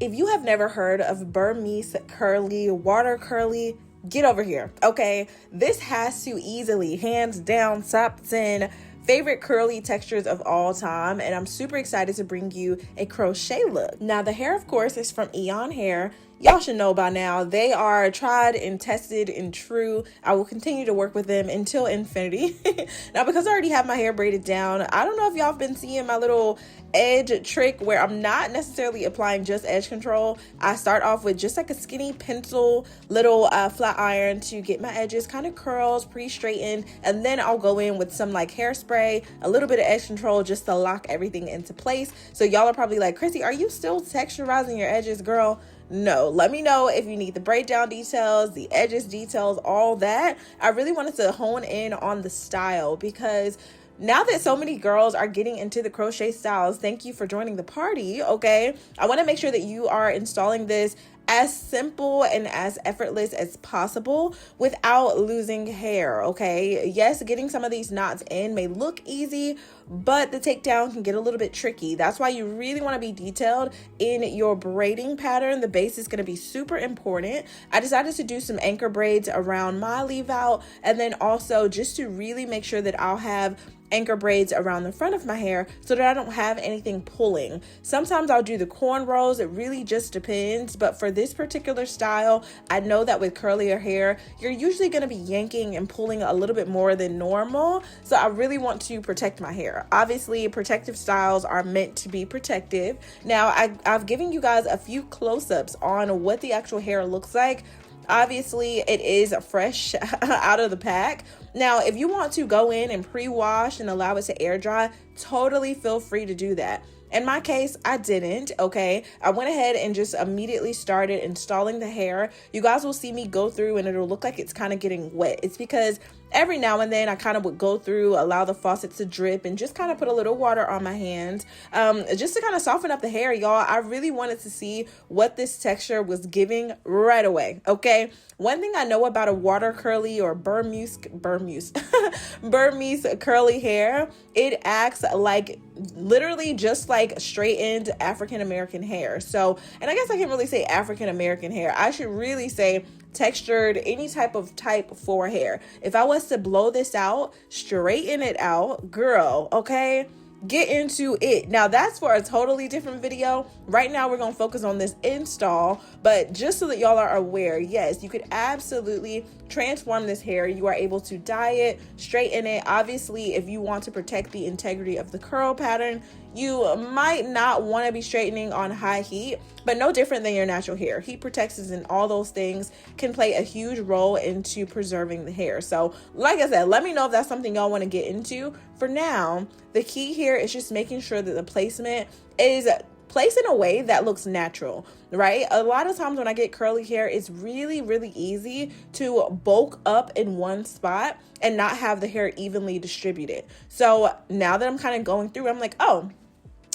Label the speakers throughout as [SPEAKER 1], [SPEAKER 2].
[SPEAKER 1] If you have never heard of Burmese curly, water curly, get over here, okay? This has to easily, hands down, top 10 favorite curly textures of all time, and I'm super excited to bring you a crochet look. Now, the hair, of course, is from EayonHair. Y'all should know by now, they are tried and tested and true. I will continue to work with them until infinity. Now, because I already have my hair braided down, I don't know if y'all have been seeing my little edge trick where I'm not necessarily applying just edge control. I start off with just like a skinny pencil little flat iron to get my edges kind of curled, pre-straightened, and then I'll go in with some like hairspray, a little bit of edge control just to lock everything into place. So y'all are probably like, Chrissy, are you still texturizing your edges, girl? No, let me know if you need the braid down details, the edges details, all that. I really wanted to hone in on the style because now that so many girls are getting into the crochet styles, thank you for joining the party, okay? I want to make sure that you are installing this as simple and as effortless as possible without losing hair, okay? Yes, getting some of these knots in may look easy, but the takedown can get a little bit tricky. That's why you really want to be detailed in your braiding pattern. The base is going to be super important. I decided to do some anchor braids around my leave out, and then also just to really make sure that I'll have anchor braids around the front of my hair so that I don't have anything pulling. Sometimes I'll do the cornrows. It really just depends. But for this particular style, I know that with curlier hair, you're usually going to be yanking and pulling a little bit more than normal. So I really want to protect my hair. Obviously, protective styles are meant to be protective. Now, I've given you guys a few close-ups on what the actual hair looks like. Obviously, it is fresh out of the pack. Now, if you want to go in and pre-wash and allow it to air dry, totally feel free to do that. In my case, I didn't, okay? I went ahead and just immediately started installing the hair. You guys will see me go through and it'll look like it's kind of getting wet. It's because every now and then I kind of would go through, allow the faucet to drip, and just kind of put a little water on my hands just to kind of soften up the hair, y'all. I really wanted to see what this texture was giving right away, okay? One thing I know about a water curly or Burmese curly hair, it acts like literally just like straightened African American hair. So, and I guess I can't really say African American hair. I should really say textured, any type for hair. If I was to blow this out, straighten it out, girl, okay? Get into it. Now that's for a totally different video. Right now we're going to focus on this install, but just so that y'all are aware, yes, you could absolutely transform this hair. You are able to dye it, straighten it. Obviously, if you want to protect the integrity of the curl pattern, you might not want to be straightening on high heat, but no different than your natural hair. Heat protectors and all those things can play a huge role into preserving the hair. So like I said, let me know if that's something y'all want to get into. For now, the key here is just making sure that the placement is placed in a way that looks natural, right? A lot of times when I get curly hair, it's really, really easy to bulk up in one spot and not have the hair evenly distributed. So now that I'm kind of going through, I'm like, oh,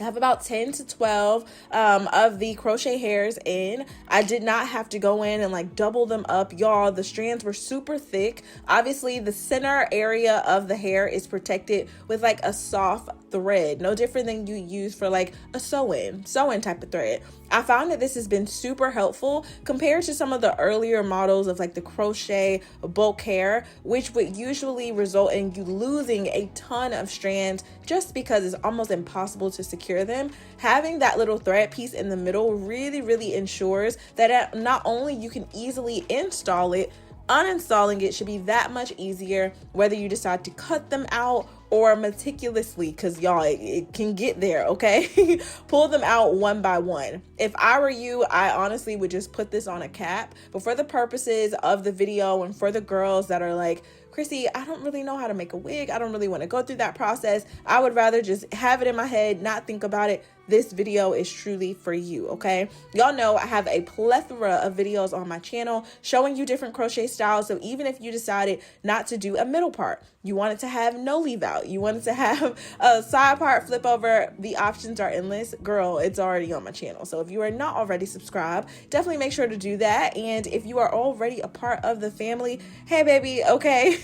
[SPEAKER 1] I have about 10 to 12 of the crochet hairs in. I did not have to go in and like double them up, y'all. The strands were super thick. Obviously, the center area of the hair is protected with like a soft thread, no different than you use for like a sewing type of thread. I found that this has been super helpful compared to some of the earlier models of like the crochet bulk hair, which would usually result in you losing a ton of strands just because it's almost impossible to secure them. Having that little thread piece in the middle really, really ensures that not only you can easily install it, uninstalling it should be that much easier, whether you decide to cut them out or meticulously, because y'all, it can get there, okay? Pull them out one by one. If I were you, I honestly would just put this on a cap. But for the purposes of the video and for the girls that are like, Chrissy, I don't really know how to make a wig, I don't really want to go through that process, I would rather just have it in my head, not think about it. This video is truly for you, okay? Y'all know I have a plethora of videos on my channel showing you different crochet styles. So even if you decided not to do a middle part, you wanted to have no leave out, you wanted to have a side part flip over, the options are endless. Girl, it's already on my channel. So if you are not already subscribed, definitely make sure to do that. And if you are already a part of the family, hey baby, okay?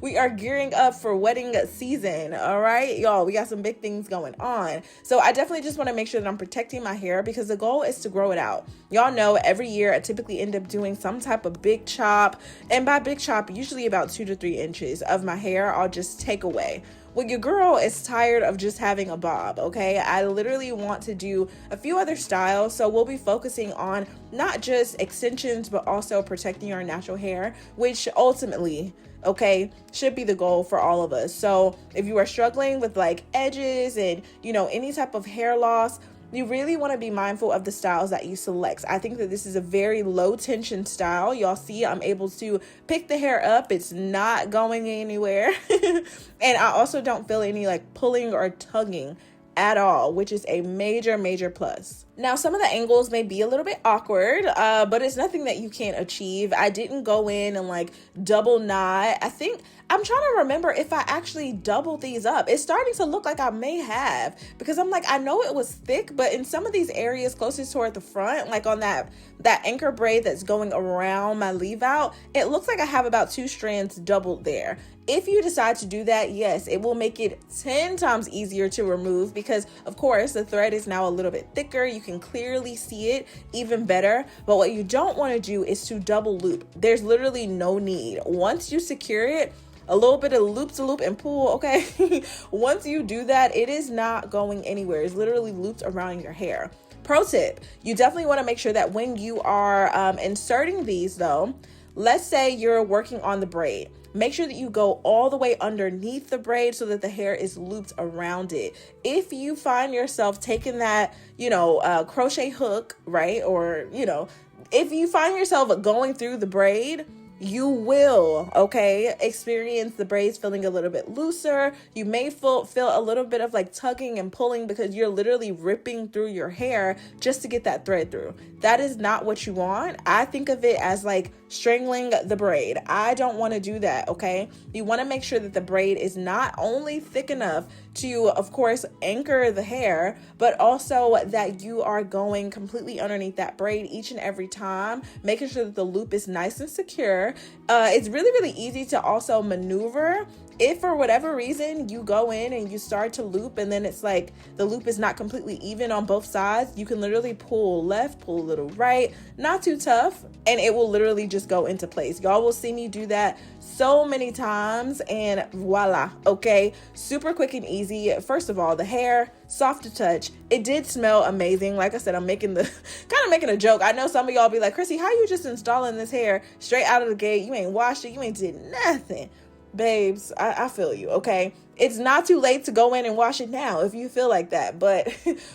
[SPEAKER 1] We are gearing up for wedding season. All right, y'all, we got some big things going on. So I definitely just want to make sure that I'm protecting my hair, because the goal is to grow it out. Y'all know every year I typically end up doing some type of big chop. And by big chop, usually about 2 to 3 inches of my hair I'll just take away. Well, your girl is tired of just having a bob, okay? I literally want to do a few other styles, so we'll be focusing on not just extensions, but also protecting our natural hair, which ultimately, okay, should be the goal for all of us. So if you are struggling with like edges and, you know, any type of hair loss, you really want to be mindful of the styles that you select. I think that this is a very low tension style. Y'all see, I'm able to pick the hair up. It's not going anywhere. And I also don't feel any like pulling or tugging at all, which is a major plus. Now, some of the angles may be a little bit awkward, but it's nothing that you can't achieve. I didn't go in and like double knot. I'm trying to remember if I actually doubled these up. It's starting to look like I may have, because I'm like, I know it was thick, but in some of these areas closest toward the front, like on that anchor braid that's going around my leave out, it looks like I have about 2 strands doubled there. If you decide to do that, yes, it will make it 10 times easier to remove, because of course the thread is now a little bit thicker. You can clearly see it even better. But what you don't want to do is to double loop. There's literally no need. Once you secure it, a little bit of loop to loop and pull, okay? Once you do that, it is not going anywhere. It's literally looped around your hair. Pro tip, you definitely want to make sure that when you are inserting these though, let's say you're working on the braid, make sure that you go all the way underneath the braid so that the hair is looped around it. If you find yourself taking that, crochet hook, right? Or, if you find yourself going through the braid, you will, experience the braids feeling a little bit looser. You may feel a little bit of like tugging and pulling, because you're literally ripping through your hair just to get that thread through. That is not what you want. I think of it as like strangling the braid. I don't want to do that, okay? You want to make sure that the braid is not only thick enough to, of course, anchor the hair, but also that you are going completely underneath that braid each and every time, making sure that the loop is nice and secure. It's really easy to also maneuver. If for whatever reason you go in and you start to loop and then it's like the loop is not completely even on both sides, you can literally pull left, pull a little right, not too tough, and it will literally just go into place. Y'all will see me do that so many times, and voila, okay? Super quick and easy. First of all, the hair, soft to touch. It did smell amazing. Like I said, I'm making a joke. I know some of y'all be like, Chrissy, how you just installing this hair straight out of the gate? You ain't washed it, you ain't did nothing. Babes, I feel you, okay? It's not too late to go in and wash it now if you feel like that, but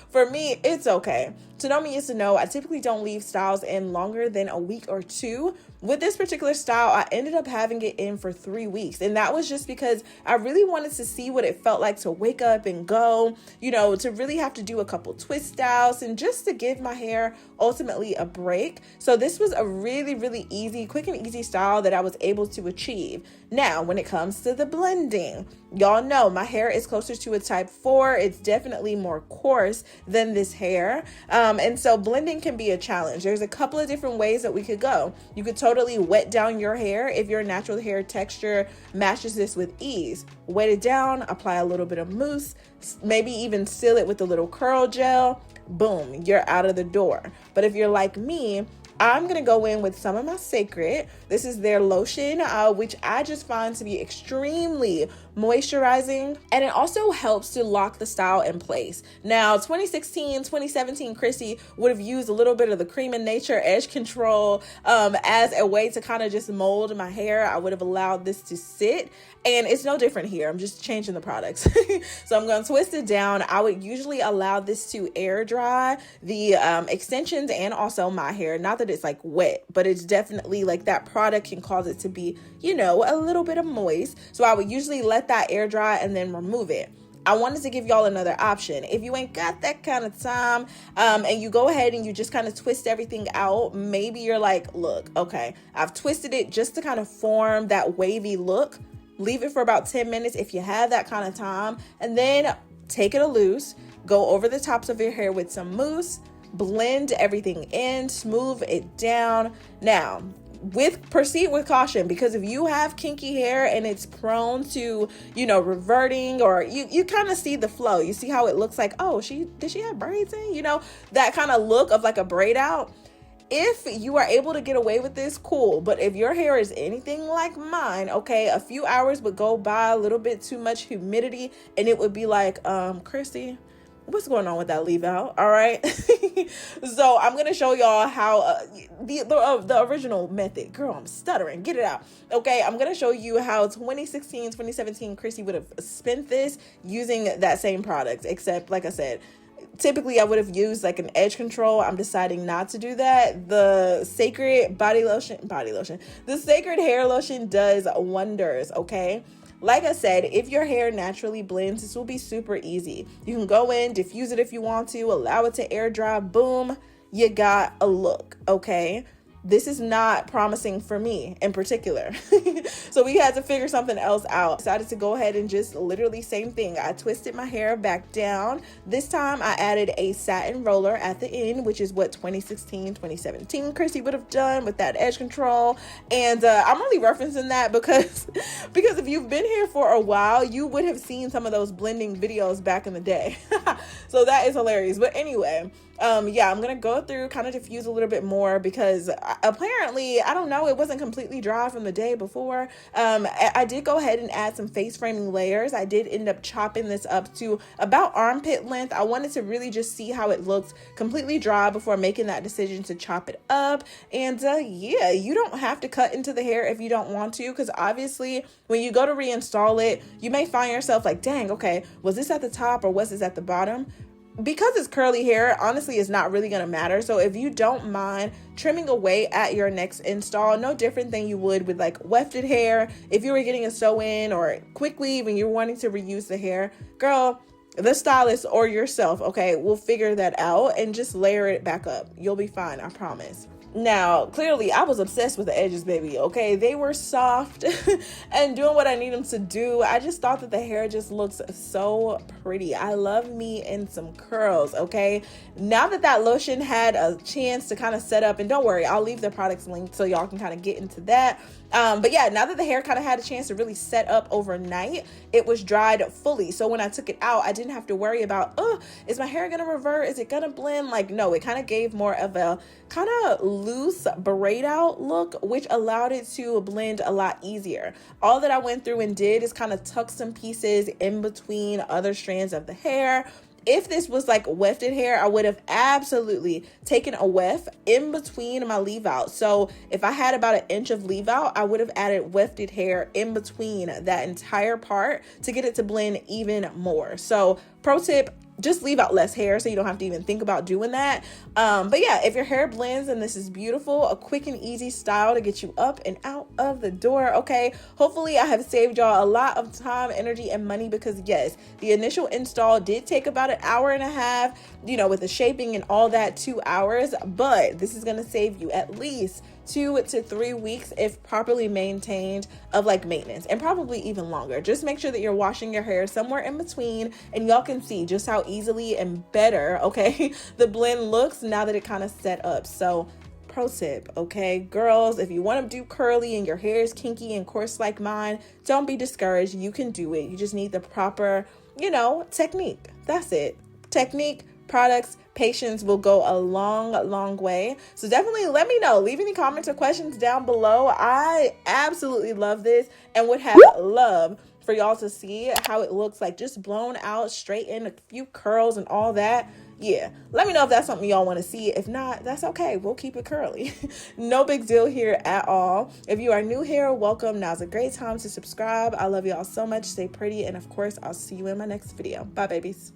[SPEAKER 1] for me, it's okay. To know me is to know I typically don't leave styles in longer than a week or 2. With this particular style, I ended up having it in for 3 weeks, and that was just because I really wanted to see what it felt like to wake up and go, to really have to do a couple twist styles and just to give my hair ultimately a break. So this was a really easy, quick and easy style that I was able to achieve. Now, when it comes to the blending, y'all know my hair is closer to a type 4. It's definitely more coarse than this hair. And so blending can be a challenge. There's a couple of different ways that we could go. You could totally wet down your hair if your natural hair texture matches this with ease. Wet it down, apply a little bit of mousse, maybe even seal it with a little curl gel. Boom, you're out of the door. But if you're like me, I'm going to go in with some of my Sacred. This is their lotion, which I just find to be extremely moisturizing, and it also helps to lock the style in place. Now, 2016, 2017 Chrissy would have used a little bit of the Cream in Nature Edge Control as a way to kind of just mold my hair. I would have allowed this to sit, and it's no different here. I'm just changing the products. So I'm going to twist it down. I would usually allow this to air dry the extensions and also my hair. Not that it's like wet, but it's definitely like that product can cause it to be, a little bit of moist. So I would usually let that air dry and then remove it. I wanted to give y'all another option. If you ain't got that kind of time and you go ahead and you just kind of twist everything out, maybe you're like, look, okay, I've twisted it just to kind of form that wavy look. Leave it for about 10 minutes if you have that kind of time, and then take it loose, go over the tops of your hair with some mousse, blend everything in, smooth it down. Now, proceed with caution, because if you have kinky hair and it's prone to, reverting, or you kind of see the flow, you see how it looks like, oh, did she have braids in, that kind of look of like a braid out. If you are able to get away with this, cool. But if your hair is anything like mine, okay, a few hours would go by, a little bit too much humidity, and it would be like, Christy, what's going on with that leave out? All right. So I'm going to show y'all how the original method, girl, I'm stuttering, get it out. Okay. I'm going to show you how 2016, 2017 Chrissy would have spent this using that same product, except like I said, typically I would have used like an edge control. I'm deciding not to do that. The Sacred the Sacred hair lotion does wonders. Okay. Like I said, if your hair naturally blends, this will be super easy. You can go in, diffuse it if you want to, allow it to air dry, boom, you got a look, okay? This is not promising for me in particular. So we had to figure something else out. Decided to go ahead and just literally same thing. I twisted my hair back down. This time I added a satin roller at the end, which is what 2016, 2017 Chrissy would have done with that edge control. And I'm only referencing that because if you've been here for a while, you would have seen some of those blending videos back in the day. So that is hilarious. But anyway, yeah, I'm gonna go through, kind of diffuse a little bit more, because apparently, I don't know, it wasn't completely dry from the day before. I did go ahead and add some face framing layers. I did end up chopping this up to about armpit length. I wanted to really just see how it looked completely dry before making that decision to chop it up. And yeah, you don't have to cut into the hair if you don't want to, because obviously when you go to reinstall it, you may find yourself like, dang, okay, was this at the top or was this at the bottom? Because it's curly hair, honestly, it's not really going to matter. So if you don't mind trimming away at your next install, no different than you would with like wefted hair, if you were getting a sew-in, or quickly when you're wanting to reuse the hair, girl, the stylist or yourself, okay, we'll figure that out and just layer it back up. You'll be fine, I promise. Now, clearly, I was obsessed with the edges, baby, okay? They were soft and doing what I need them to do. I just thought that the hair just looks so pretty. I love me in some curls, okay? Now that lotion had a chance to kind of set up, and don't worry, I'll leave the products linked so y'all can kind of get into that. But yeah, now that the hair kind of had a chance to really set up overnight, it was dried fully. So when I took it out, I didn't have to worry about, oh, is my hair gonna revert? Is it gonna blend? Like, no, it kind of gave more of a kind of loose braid out look, which allowed it to blend a lot easier. All that I went through and did is kind of tuck some pieces in between other strands of the hair. If this was like wefted hair, I would have absolutely taken a weft in between my leave out. So if I had about 1 inch of leave out, I would have added wefted hair in between that entire part to get it to blend even more. So pro tip, just leave out less hair so you don't have to even think about doing that. But yeah, if your hair blends and this is beautiful, a quick and easy style to get you up and out of the door, okay? Hopefully I have saved y'all a lot of time, energy, and money, because yes, the initial install did take about 1.5 hours, with the shaping and all that, 2 hours, but this is gonna save you at least 2 to 3 weeks if properly maintained of like maintenance, and probably even longer. Just make sure that you're washing your hair somewhere in between, and y'all can see just how easily and better, okay, the blend looks now that it kind of set up. So pro tip, okay, girls, if you want to do curly and your hair is kinky and coarse like mine, don't be discouraged. You can do it. You just need the proper, technique. That's it. Technique, products, patience will go a long way. So definitely let me know. Leave any comments or questions down below. I absolutely love this and would have loved for y'all to see how it looks like, just blown out, straight in, a few curls and all that. Yeah, let me know if that's something y'all want to see. If not, that's okay. We'll keep it curly. No big deal here at all. If you are new here, welcome. Now's a great time to subscribe. I love y'all so much. Stay pretty. And of course, I'll see you in my next video. Bye, babies.